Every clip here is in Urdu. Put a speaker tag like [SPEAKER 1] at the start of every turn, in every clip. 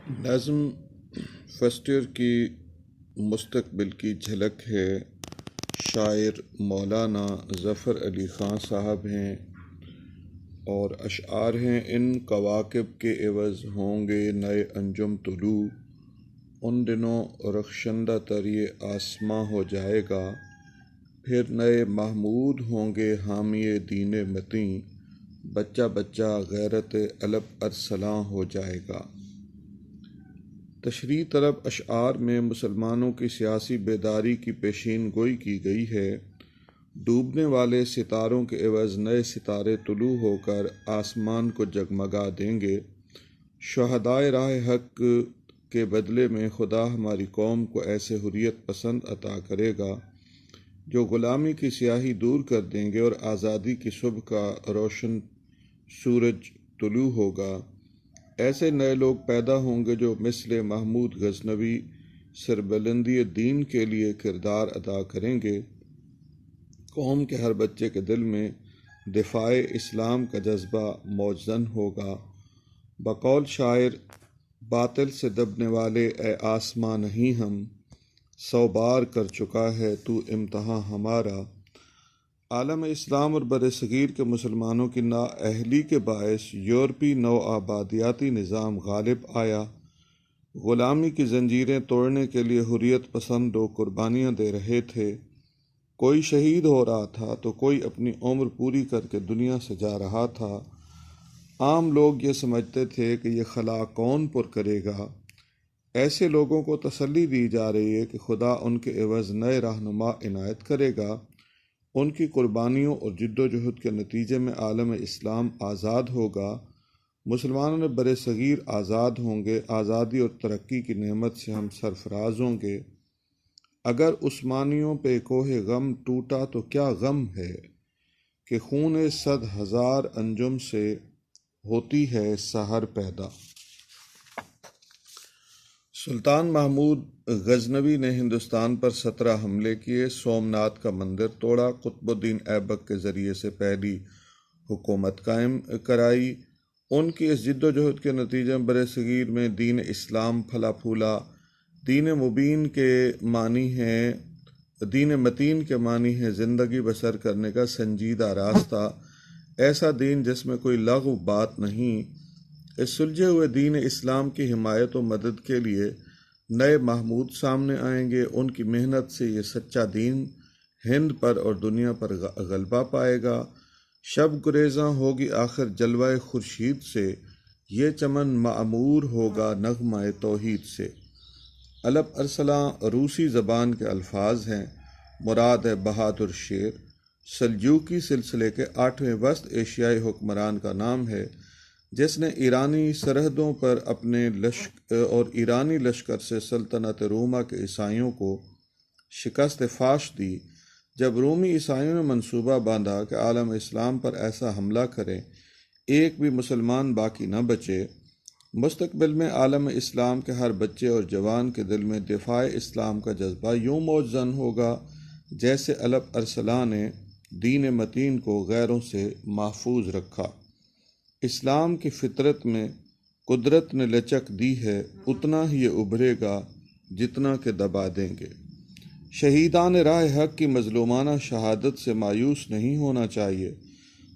[SPEAKER 1] نظم فرسٹ ایئر کی مستقبل کی جھلک ہے۔ شاعر مولانا ظفر علی خان صاحب ہیں اور اشعار ہیں: ان کواکب کے عوض ہوں گے نئے انجم طلوع، ان دنوں رخشندہ تر یہ آسماں ہو جائے گا، پھر نئے محمود ہوں گے حامی دین متیں، بچہ بچہ غیرت علب ارسلاں ہو جائے گا۔ تشریح طلب اشعار میں مسلمانوں کی سیاسی بیداری کی پیشین گوئی کی گئی ہے۔ ڈوبنے والے ستاروں کے عوض نئے ستارے طلوع ہو کر آسمان کو جگمگا دیں گے۔ شہدائے راہ حق کے بدلے میں خدا ہماری قوم کو ایسے حریت پسند عطا کرے گا جو غلامی کی سیاہی دور کر دیں گے اور آزادی کی صبح کا روشن سورج طلوع ہوگا۔ ایسے نئے لوگ پیدا ہوں گے جو مثل محمود غزنوی سربلندی دین کے لیے کردار ادا کریں گے۔ قوم کے ہر بچے کے دل میں دفاع اسلام کا جذبہ موجزن ہوگا۔ بقول شاعر: باطل سے دبنے والے اے آسماں نہیں ہم، 100 بار کر چکا ہے تو امتحاں ہمارا۔ عالم اسلام اور برصغیر کے مسلمانوں کی نااہلی کے باعث یورپی نوآبادیاتی نظام غالب آیا۔ غلامی کی زنجیریں توڑنے کے لیے حریت پسند لوگ قربانیاں دے رہے تھے۔ کوئی شہید ہو رہا تھا تو کوئی اپنی عمر پوری کر کے دنیا سے جا رہا تھا۔ عام لوگ یہ سمجھتے تھے کہ یہ خلا کون پر کرے گا۔ ایسے لوگوں کو تسلی دی جا رہی ہے کہ خدا ان کے عوض نئے رہنما عنایت کرے گا۔ ان کی قربانیوں اور جد و جہد کے نتیجے میں عالم اسلام آزاد ہوگا۔ مسلمانوں برصغیر آزاد ہوں گے۔ آزادی اور ترقی کی نعمت سے ہم سرفراز ہوں گے۔ اگر عثمانیوں پہ کوہ غم ٹوٹا تو کیا غم ہے کہ خون 100,000 انجم سے ہوتی ہے سحر پیدا۔ سلطان محمود غزنوی نے ہندوستان پر 17 حملے کیے، سومناتھ کا مندر توڑا، قطب الدین ایبک کے ذریعے سے پہلی حکومت قائم کرائی۔ ان کی اس جد و جہد کے نتیجے میں برصغیر میں دین اسلام پھلا پھولا۔ دین مبین کے معنی ہیں دین متین کے معنی ہے زندگی بسر کرنے کا سنجیدہ راستہ، ایسا دین جس میں کوئی لغو بات نہیں۔ اس سلجھے ہوئے دین اسلام کی حمایت و مدد کے لیے نئے محمود سامنے آئیں گے۔ ان کی محنت سے یہ سچا دین ہند پر اور دنیا پر غلبہ پائے گا۔ شب گریزاں ہوگی آخر جلوہ خورشید سے، یہ چمن معمور ہوگا نغمہ توحید سے۔ علب ارسلاں روسی زبان کے الفاظ ہیں۔ مراد ہے بہادر شیر۔ سلجوقی سلسلے کے 8ویں وسط ایشیائی حکمران کا نام ہے جس نے ایرانی سرحدوں پر اپنے ایرانی لشکر سے سلطنت روما کے عیسائیوں کو شکست فاش دی۔ جب رومی عیسائیوں نے منصوبہ باندھا کہ عالم اسلام پر ایسا حملہ کریں ایک بھی مسلمان باقی نہ بچے، مستقبل میں عالم اسلام کے ہر بچے اور جوان کے دل میں دفاع اسلام کا جذبہ یوں موجزن ہوگا جیسے علب ارسلاں نے دین متین کو غیروں سے محفوظ رکھا۔ اسلام کی فطرت میں قدرت نے لچک دی ہے، اتنا ہی یہ ابھرے گا جتنا کہ دبا دیں گے۔ شہیدان راہ حق کی مظلومانہ شہادت سے مایوس نہیں ہونا چاہیے۔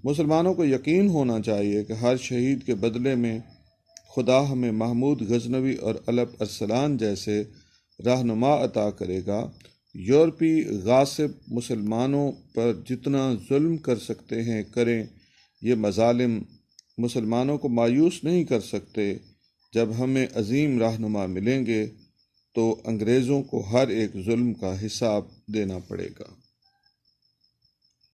[SPEAKER 1] مسلمانوں کو یقین ہونا چاہیے کہ ہر شہید کے بدلے میں خدا ہمیں محمود غزنوی اور علب ارسلان جیسے رہنما عطا کرے گا۔ یورپی غاصب مسلمانوں پر جتنا ظلم کر سکتے ہیں کریں، یہ مظالم مسلمانوں کو مایوس نہیں کر سکتے۔ جب ہمیں عظیم رہنما ملیں گے تو انگریزوں کو ہر ایک ظلم کا حساب دینا پڑے گا۔